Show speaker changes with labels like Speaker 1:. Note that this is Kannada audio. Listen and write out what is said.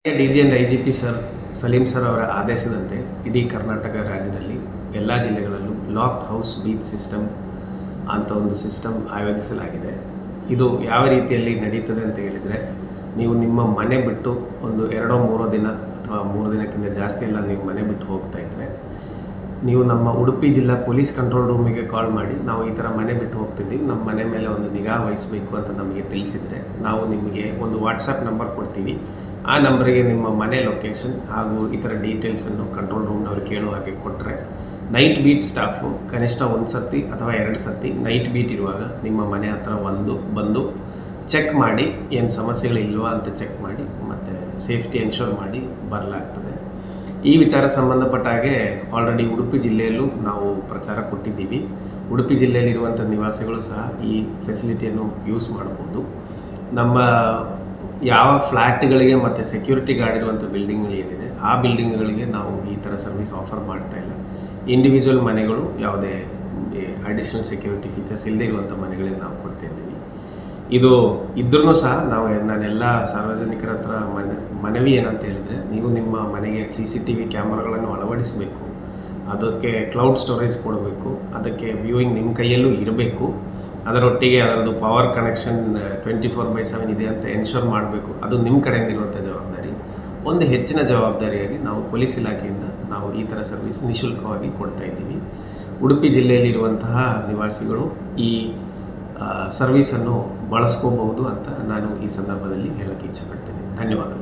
Speaker 1: DG and IGP sir Saleem sir ಅವರ ಆದೇಶದಂತೆ ಇಡೀ ಕರ್ನಾಟಕ ರಾಜ್ಯದಲ್ಲಿ ಎಲ್ಲ ಜಿಲ್ಲೆಗಳಲ್ಲೂ ಲಾಕ್ಡ್ ಹೌಸ್ ಬೀಚ್ ಸಿಸ್ಟಮ್ ಅಂತ ಒಂದು ಸಿಸ್ಟಮ್ ಆಯೋಜಿಸಲಾಗಿದೆ. ಇದು ಯಾವ ರೀತಿಯಲ್ಲಿ ನಡೀತದೆ ಅಂತ ಹೇಳಿದರೆ, ನೀವು ನಿಮ್ಮ ಮನೆ ಬಿಟ್ಟು ಒಂದು 2-3 ದಿನ ಅಥವಾ 3 ದಿನಕ್ಕಿಂತ ಜಾಸ್ತಿ ಎಲ್ಲ ನೀವು ಮನೆ ಬಿಟ್ಟು ಹೋಗ್ತಾ ಇದ್ದರೆ, ನೀವು ನಮ್ಮ ಉಡುಪಿ ಜಿಲ್ಲಾ ಪೊಲೀಸ್ ಕಂಟ್ರೋಲ್ ರೂಮಿಗೆ ಕಾಲ್ ಮಾಡಿ, ನಾವು ಈ ಥರ ಮನೆ ಬಿಟ್ಟು ಹೋಗ್ತಿದ್ದೀವಿ, ನಮ್ಮ ಮನೆ ಮೇಲೆ ಒಂದು ನಿಗಾ ವಹಿಸಬೇಕು ಅಂತ ನಮಗೆ ತಿಳಿಸಿದರೆ, ನಾವು ನಿಮಗೆ ಒಂದು ವಾಟ್ಸಪ್ ನಂಬರ್ ಕೊಡ್ತೀವಿ. ಆ ನಂಬರಿಗೆ ನಿಮ್ಮ ಮನೆ ಲೊಕೇಶನ್ ಹಾಗೂ ಇತರ ಡೀಟೇಲ್ಸನ್ನು ಕಂಟ್ರೋಲ್ ರೂಮ್ನವ್ರು ಕೇಳೋ ಹಾಗೆ ಕೊಟ್ಟರೆ, ನೈಟ್ ಬೀಟ್ ಸ್ಟಾಫು ಕನಿಷ್ಠ 1 ಸರ್ತಿ ಅಥವಾ 2 ಸರ್ತಿ ನೈಟ್ ಬೀಟ್ ಇರುವಾಗ ನಿಮ್ಮ ಮನೆ ಹತ್ರ ಬಂದು ಚೆಕ್ ಮಾಡಿ ಏನು ಸಮಸ್ಯೆಗಳಿಲ್ವಾ ಅಂತ ಚೆಕ್ ಮಾಡಿ ಮತ್ತು ಸೇಫ್ಟಿ ಎನ್ಶೋರ್ ಮಾಡಿ ಬರಲಾಗ್ತದೆ. ಈ ವಿಚಾರ ಸಂಬಂಧಪಟ್ಟ ಹಾಗೆ ಆಲ್ರೆಡಿ ಉಡುಪಿ ಜಿಲ್ಲೆಯಲ್ಲೂ ನಾವು ಪ್ರಚಾರ ಕೊಟ್ಟಿದ್ದೀವಿ. ಉಡುಪಿ ಜಿಲ್ಲೆಯಲ್ಲಿರುವಂಥ ನಿವಾಸಿಗಳು ಸಹ ಈ ಫೆಸಿಲಿಟಿಯನ್ನು ಯೂಸ್ ಮಾಡ್ಬೋದು. ನಮ್ಮ ಯಾವ ಫ್ಲ್ಯಾಟ್ಗಳಿಗೆ ಮತ್ತು ಸೆಕ್ಯೂರಿಟಿ ಗಾರ್ಡ್ ಇರುವಂಥ ಬಿಲ್ಡಿಂಗ್ಗಳು ಏನಿದೆ, ಆ ಬಿಲ್ಡಿಂಗ್ಗಳಿಗೆ ನಾವು ಈ ಥರ ಸರ್ವಿಸ್ ಆಫರ್ ಮಾಡ್ತಾ ಇಲ್ಲ. ಇಂಡಿವಿಜುವಲ್ ಮನೆಗಳು ಯಾವುದೇ ಅಡಿಷ್ನಲ್ ಸೆಕ್ಯೂರಿಟಿ ಫೀಚರ್ಸ್ ಇಲ್ಲದೆ ಇರುವಂಥ ಮನೆಗಳಿಗೆ ನಾವು ಕೊಡ್ತಾ ಇದ್ದೀವಿ. ಇದು ಇದ್ರೂ ಸಹ ನಾನೆಲ್ಲ ಸಾರ್ವಜನಿಕರ ಹತ್ರ ಮನವಿ ಏನಂತ ಹೇಳಿದರೆ, ನೀವು ನಿಮ್ಮ ಮನೆಗೆ CCTV ಕ್ಯಾಮ್ರಾಗಳನ್ನು ಅಳವಡಿಸಬೇಕು, ಅದಕ್ಕೆ ಕ್ಲೌಡ್ ಸ್ಟೋರೇಜ್ ಕೊಡಬೇಕು, ಅದಕ್ಕೆ ವ್ಯೂಯಿಂಗ್ ನಿಮ್ಮ ಕೈಯಲ್ಲೂ ಇರಬೇಕು, ಅದರೊಟ್ಟಿಗೆ ಅದರದ್ದು ಪವರ್ ಕನೆಕ್ಷನ್ 24/7 ಇದೆ ಅಂತ ಎನ್ಶೋರ್ ಮಾಡಬೇಕು. ಅದು ನಿಮ್ಮ ಕಡೆಯಿಂದ ಇರುವಂಥ ಜವಾಬ್ದಾರಿ. ಒಂದು ಹೆಚ್ಚಿನ ಜವಾಬ್ದಾರಿಯಾಗಿ ನಾವು ಪೊಲೀಸ್ ಇಲಾಖೆಯಿಂದ ನಾವು ಈ ಥರ ಸರ್ವಿಸ್ ನಿಶುಲ್ಕವಾಗಿ ಕೊಡ್ತಾ ಇದ್ದೀವಿ. ಉಡುಪಿ ಜಿಲ್ಲೆಯಲ್ಲಿರುವಂತಹ ನಿವಾಸಿಗಳು ಈ ಸರ್ವಿಸನ್ನು ಬಳಸ್ಕೋಬಹುದು ಅಂತ ನಾನು ಈ ಸಂದರ್ಭದಲ್ಲಿ ಹೇಳೋಕ್ಕೆ ಇಚ್ಛೆಪಡ್ತೀನಿ. ಧನ್ಯವಾದಗಳು.